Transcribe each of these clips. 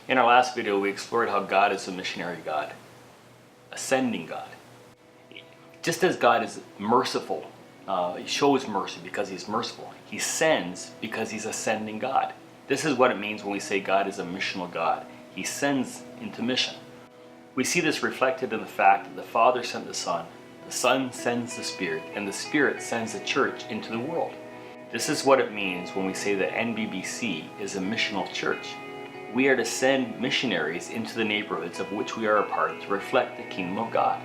In our last video, we explored how God is a missionary God, ascending God. Just as God is merciful, he shows mercy because he's merciful. He sends because he's ascending God. This is what it means when we say God is a missional God. He sends into mission. We see this reflected in the fact that the Father sent the Son sends the Spirit, and the Spirit sends the church into the world. This is what it means when we say that NBBC is a missional church. We are to send missionaries into the neighborhoods of which we are a part to reflect the kingdom of God.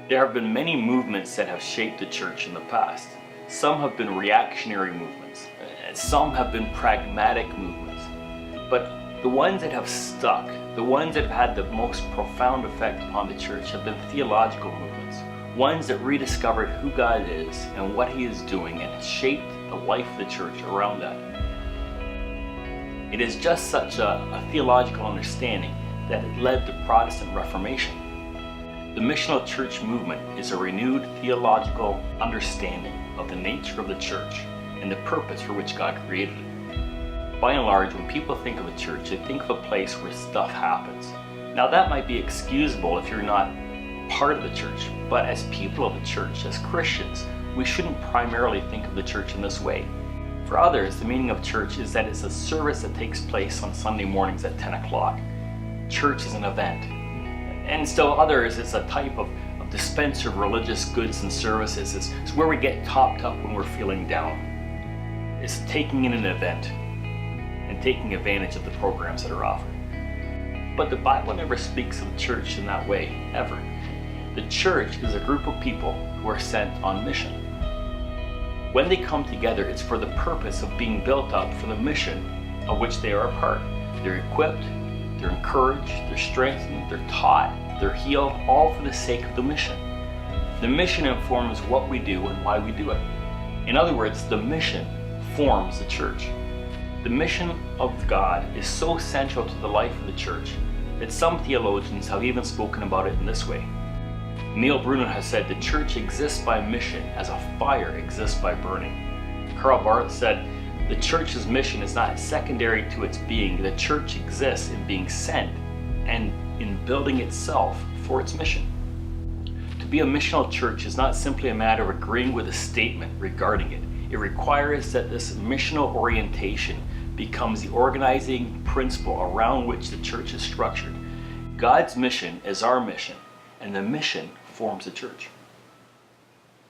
There have been many movements that have shaped the church in the past. Some have been reactionary movements, and some have been pragmatic movements. But the ones that have stuck, the ones that have had the most profound effect upon the church have been theological movements. Ones that rediscovered who God is and what he is doing and shaped the life of the church around that. It is just such a theological understanding that it led to Protestant Reformation. The missional church movement is a renewed theological understanding of the nature of the church and the purpose for which God created it. By and large, when people think of a church, they think of a place where stuff happens. Now that might be excusable if you're not part of the church, but as people of the church, as Christians, we shouldn't primarily think of the church in this way. For others, the meaning of church is that it's a service that takes place on Sunday mornings at 10 o'clock. Church is an event. And still others, it's a type of dispenser of religious goods and services. It's where we get topped up when we're feeling down. It's taking in an event and taking advantage of the programs that are offered. But the Bible never speaks of the church in that way, ever. The church is a group of people who are sent on mission. When they come together, it's for the purpose of being built up for the mission of which they are a part. They're equipped, they're encouraged, they're strengthened, they're taught, they're healed, all for the sake of the mission. The mission informs what we do and why we do it. In other words, the mission forms the church. The mission of God is so central to the life of the church that some theologians have even spoken about it in this way. Neil Bruno has said the church exists by mission as a fire exists by burning. Karl Barth said the church's mission is not secondary to its being. The church exists in being sent and in building itself for its mission. To be a missional church is not simply a matter of agreeing with a statement regarding it. It requires that this missional orientation becomes the organizing principle around which the church is structured. God's mission is our mission, and the mission forms the church.